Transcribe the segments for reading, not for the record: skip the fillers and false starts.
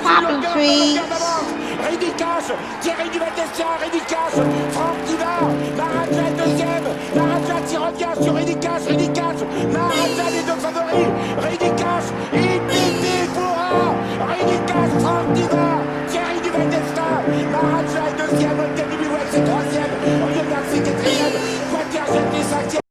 Popping trees. Ridicache, Thierry du Val-d'Estia, Ridicache, Franck qui va, Maraja deuxième, Maraja qui revient sur Ridicache, Maraja les deux favoris, Ridicache, Ipiti Foura, Ridicache, Franck qui va, Thierry du Val-d'Estia, Maraja est deuxième, Olteni Biwet c'est troisième, Oriol Garcia quatrième, Quater Jetli cinquième.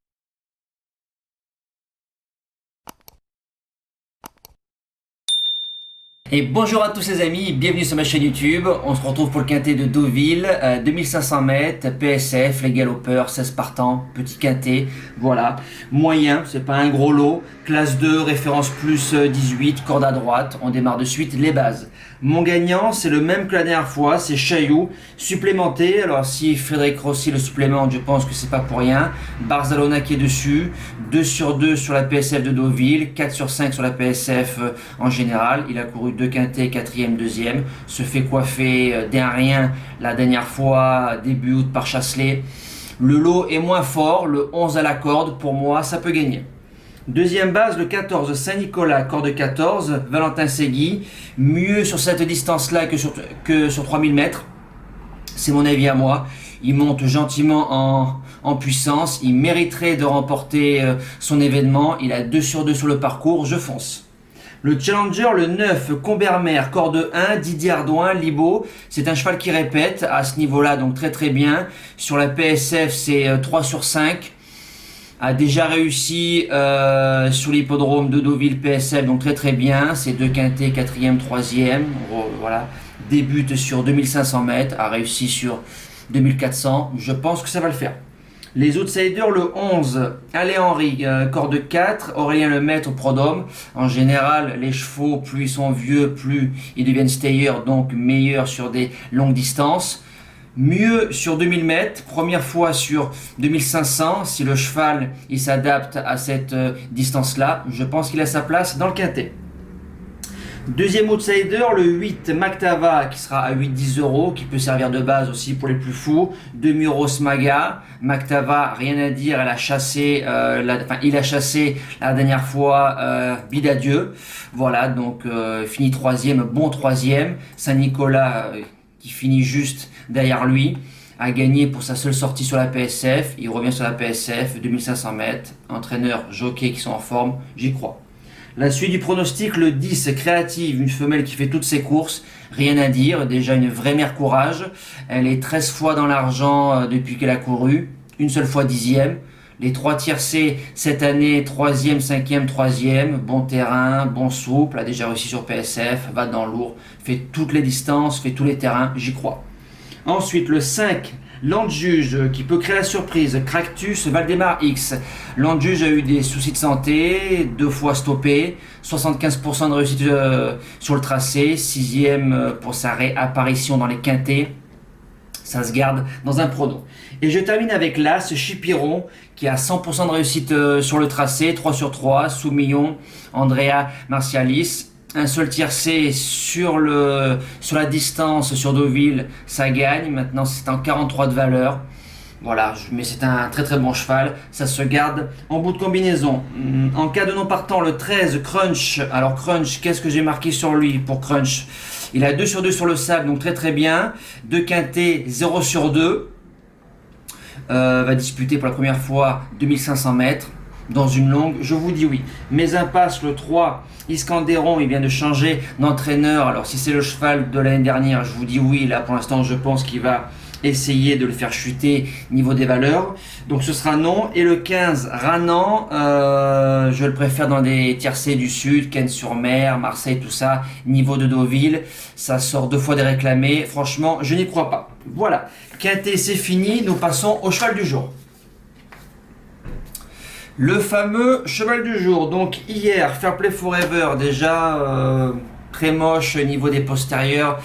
Et bonjour à tous les amis, bienvenue sur ma chaîne YouTube. On se retrouve pour le quintet de Deauville, 2500 mètres, PSF, les galopeurs, 16 partants, petit quintet, voilà. Moyen, c'est pas un gros lot, classe 2, référence plus 18, corde à droite, on démarre de suite les bases. Mon gagnant, c'est le même que la dernière fois, c'est Chailloux, supplémenté. Alors si Frédéric Rossi le supplémente, je pense que c'est pas pour rien. Barzalona qui est dessus, 2 sur 2 sur la PSF de Deauville, 4 sur 5 sur la PSF en général. Il a couru 2 quintets, 4e, 2e, se fait coiffer d'un rien la dernière fois, début août par Chasselet. Le lot est moins fort, le 11 à la corde, pour moi ça peut gagner. Deuxième base, le 14, Saint-Nicolas, corde 14, Valentin Segui, mieux sur cette distance-là que sur 3000 mètres. C'est mon avis à moi. Il monte gentiment en puissance, il mériterait de remporter son événement. Il a 2 sur 2 sur le parcours, je fonce. Le Challenger, le 9, Combermer, corde 1, Didier Ardouin, Libo. C'est un cheval qui répète à ce niveau-là, donc très très bien. Sur la PSF, c'est 3 sur 5. A déjà réussi sur l'hippodrome de Deauville PSF, donc très très bien. C'est 2 quintets, 4e, 3e. Voilà. Débute sur 2500 mètres, a réussi sur 2400. Je pense que ça va le faire. Les outsiders, le 11, Allez Henry, corde 4, Aurélien Lemaître, Prodhomme. En général, les chevaux, plus ils sont vieux, plus ils deviennent stayers, donc meilleurs sur des longues distances. Mieux sur 2000 mètres, première fois sur 2500, si le cheval il s'adapte à cette distance-là, je pense qu'il a sa place dans le quintet. Deuxième outsider, le 8, Mactava, qui sera à 8-10 euros, qui peut servir de base aussi pour les plus fous. Demi-Rose Maga, Mactava, rien à dire, elle a chassé, il a chassé la dernière fois Bidadieu. Voilà, donc fini 3e, bon 3e. Saint-Nicolas, qui finit juste derrière lui, a gagné pour sa seule sortie sur la PSF. Il revient sur la PSF, 2500 mètres, entraîneur, jockey qui sont en forme, j'y crois. La suite du pronostic, le 10, Créative, une femelle qui fait toutes ses courses, rien à dire, déjà une vraie mère courage. Elle est 13 fois dans l'argent depuis qu'elle a couru, une seule fois 10e. Les 3 tiercés cette année, 3e, 5e, 3e, bon terrain, bon souple, a déjà réussi sur PSF, va dans lourd, fait toutes les distances, fait tous les terrains, j'y crois. Ensuite, le 5, Landjuge, qui peut créer la surprise, Cractus, Valdemar X. Landjuge a eu des soucis de santé, 2 fois stoppé, 75% de réussite sur le tracé, 6e pour sa réapparition dans les quintets. Ça se garde dans un prono. Et je termine avec l'As, Chipiron, qui a 100% de réussite sur le tracé, 3 sur 3, Soumillon, Andrea Martialis. Un seul tiercé sur la distance sur Deauville, ça gagne. Maintenant, c'est en 43 de valeur. Voilà, mais c'est un très très bon cheval. Ça se garde en bout de combinaison. En cas de non partant, le 13, Crunch. Alors Crunch, qu'est-ce que j'ai marqué sur lui pour Crunch? Il a 2 sur 2 sur le sable, donc très très bien. 2 quintets, 0 sur 2. Va disputer pour la première fois 2500 mètres. Dans une longue, je vous dis oui. Mes impasses, le 3, Iskanderon, il vient de changer d'entraîneur. Alors si c'est le cheval de l'année dernière, je vous dis oui. Là pour l'instant, je pense qu'il va essayer de le faire chuter niveau des valeurs. Donc ce sera non. Et le 15, Ranan, je le préfère dans des tiercés du sud, Cannes-sur-Mer, Marseille, tout ça. Niveau de Deauville, ça sort 2 fois des réclamés. Franchement, je n'y crois pas. Voilà, quintet c'est fini. Nous passons au cheval du jour. Le fameux cheval du jour, donc hier, Fairplay Forever, déjà très moche au niveau des postérieurs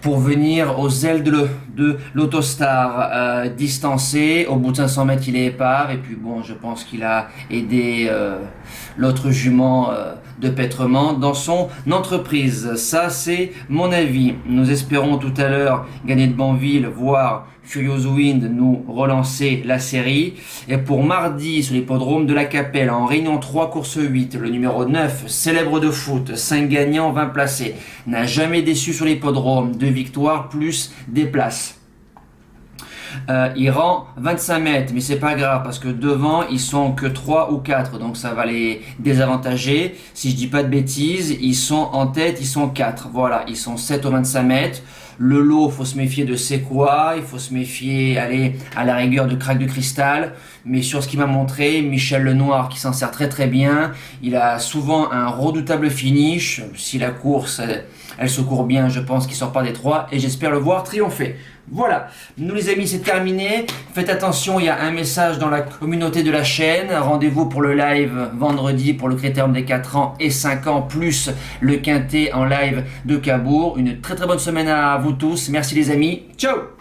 pour venir aux ailes de l'Autostar, distancé, au bout de 500 mètres il est épave, et puis bon, je pense qu'il a aidé l'autre jument de Pétrement dans son entreprise. Ça c'est mon avis. Nous espérons tout à l'heure gagner de Banville, voire Furious Wind nous relancer la série. Et pour mardi, sur l'hippodrome de la Capelle, en Réunion 3, course 8, le numéro 9, Célèbre de foot, 5 gagnants, 20 placés, n'a jamais déçu sur l'hippodrome, 2 victoires plus des places. Il rend 25 mètres, mais c'est pas grave parce que devant ils sont que 3 ou 4, donc ça va les désavantager. Si je dis pas de bêtises, ils sont en tête, ils sont 4. Voilà, ils sont 7 au 25 mètres. Le lot, faut se méfier de c'est quoi, il faut se méfier, aller à la rigueur de Crack de Cristal. Mais sur ce qu'il m'a montré, Michel Lenoir qui s'en sert très très bien, il a souvent un redoutable finish. Si la course, elle se court bien, je pense qu'il sort par des 3 et j'espère le voir triompher. Voilà, nous les amis, c'est terminé. Faites attention, il y a un message dans la communauté de la chaîne. Rendez-vous pour le live vendredi pour le Critérium des 4 ans et 5 ans, plus le Quintet en live de Cabourg. Une très très bonne semaine à vous tous. Merci les amis. Ciao!